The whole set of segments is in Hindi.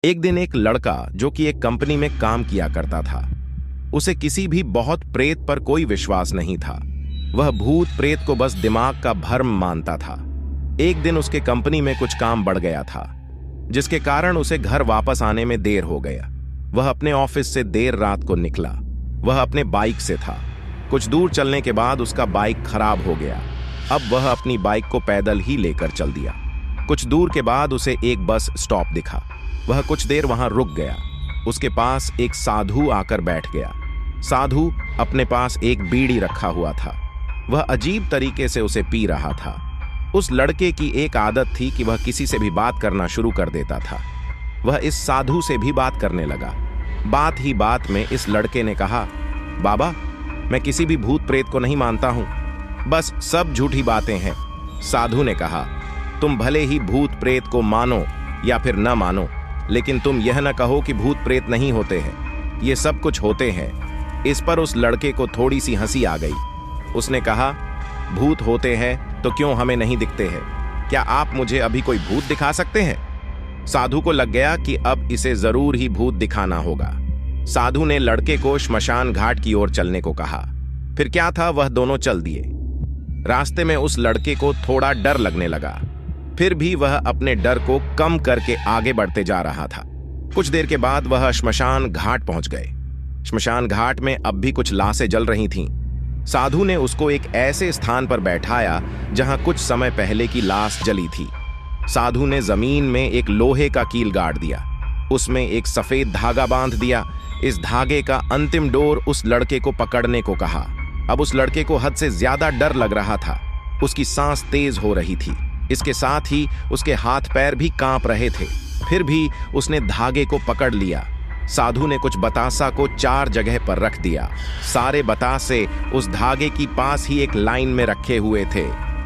एक दिन एक लड़का जो कि एक कंपनी में काम किया करता था, उसे किसी भी बहुत प्रेत पर कोई विश्वास नहीं था। वह भूत प्रेत को बस दिमाग का भ्रम मानता था। एक दिन उसके कंपनी में कुछ काम बढ़ गया था, जिसके कारण उसे घर वापस आने में देर हो गया। वह अपने ऑफिस से देर रात को निकला। वह अपने बाइक से था। कुछ दूर चलने के बाद उसका बाइक खराब हो गया। अब वह अपनी बाइक को पैदल ही लेकर चल दिया। कुछ दूर के बाद उसे एक बस स्टॉप दिखा। वह कुछ देर वहां रुक गया। उसके पास एक साधु आकर बैठ गया। साधु अपने पास एक बीड़ी रखा हुआ था। वह अजीब तरीके से उसे पी रहा था। उस लड़के की एक आदत थी कि वह किसी से भी बात करना शुरू कर देता था। वह इस साधु से भी बात करने लगा। बात ही बात में इस लड़के ने कहा, बाबा, मैं किसी भी भूत प्रेत को नहीं मानता हूं, बस सब झूठी बातें हैं। साधु ने कहा, तुम भले ही भूत प्रेत को मानो या फिर न मानो, लेकिन तुम यह न कहो कि भूत प्रेत नहीं होते हैं। ये सब कुछ होते हैं। इस पर उस लड़के को थोड़ी सी हंसी आ गई। उसने कहा, भूत होते हैं तो क्यों हमें नहीं दिखते हैं? क्या आप मुझे अभी कोई भूत दिखा सकते हैं? साधु को लग गया कि अब इसे जरूर ही भूत दिखाना होगा। साधु ने लड़के को श्मशान घाट की ओर चलने को कहा। फिर क्या था, वह दोनों चल दिए। रास्ते में उस लड़के को थोड़ा डर लगने लगा। फिर भी वह अपने डर को कम करके आगे बढ़ते जा रहा था। कुछ देर के बाद वह श्मशान घाट पहुंच गए। श्मशान घाट में अब भी कुछ लाशें जल रही थीं। साधु ने उसको एक ऐसे स्थान पर बैठाया जहां कुछ समय पहले की लाश जली थी। साधु ने जमीन में एक लोहे का कील गाड़ दिया। उसमें एक सफेद धागा बांध दिया। इस धागे का अंतिम डोर उस लड़के को पकड़ने को कहा। अब उस लड़के को हद से ज्यादा डर लग रहा था। उसकी सांस तेज हो रही थी। इसके साथ ही उसके हाथ पैर भी कांप रहे थे। फिर भी उसने धागे को पकड़ लिया। साधु ने कुछ बतासा को 4 जगह पर रख दिया। सारे बतासे उस धागे की पास ही एक लाइन में रखे हुए थे।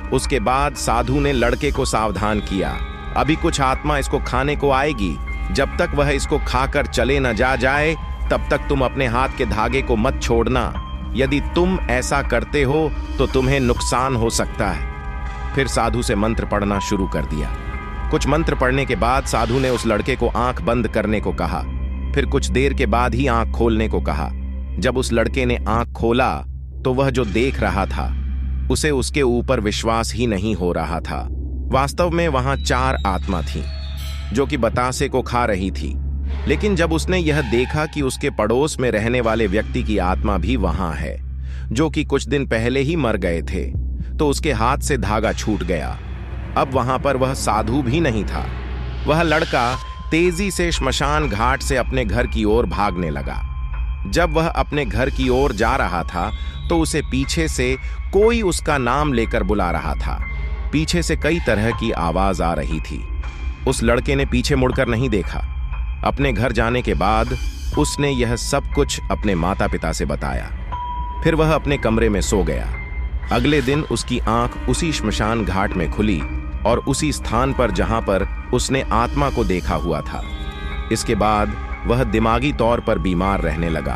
उसके बाद साधु ने लड़के को सावधान किया, अभी कुछ आत्मा इसको खाने को आएगी। जब तक वह इसको खाकर चले न जाए तब तक तुम अपने हाथ के धागे को मत छोड़ना। यदि तुम ऐसा करते हो तो तुम्हें नुकसान हो सकता है। फिर साधु से मंत्र पढ़ना शुरू कर दिया। कुछ मंत्र पढ़ने के बाद साधु ने उस लड़के को आंख बंद करने को कहा। फिर कुछ देर के बाद ही आंख खोलने को कहा। जब उस लड़के ने आंख खोला तो वह जो देख रहा था उसे उसके ऊपर विश्वास ही नहीं हो रहा था। वास्तव में वहां 4 आत्मा थीं जो कि बतासे को खा रही थी। लेकिन जब उसने यह देखा कि उसके पड़ोस में रहने वाले व्यक्ति की आत्मा भी वहां है, जो कि कुछ दिन पहले ही मर गए थे, तो उसके हाथ से धागा छूट गया। अब वहां पर वह साधु भी नहीं था। वह लड़का तेजी से श्मशान घाट से अपने घर की ओर भागने लगा। जब वह अपने घर की ओर जा रहा था तो उसे पीछे से कोई उसका नाम लेकर बुला रहा था। पीछे से कई तरह की आवाज आ रही थी। उस लड़के ने पीछे मुड़कर नहीं देखा। अपने घर जाने के बाद उसने यह सब कुछ अपने माता पिता से बताया। फिर वह अपने कमरे में सो गया। अगले दिन उसकी आंख उसी श्मशान घाट में खुली और उसी स्थान पर जहां पर उसने आत्मा को देखा हुआ था। इसके बाद वह दिमागी तौर पर बीमार रहने लगा।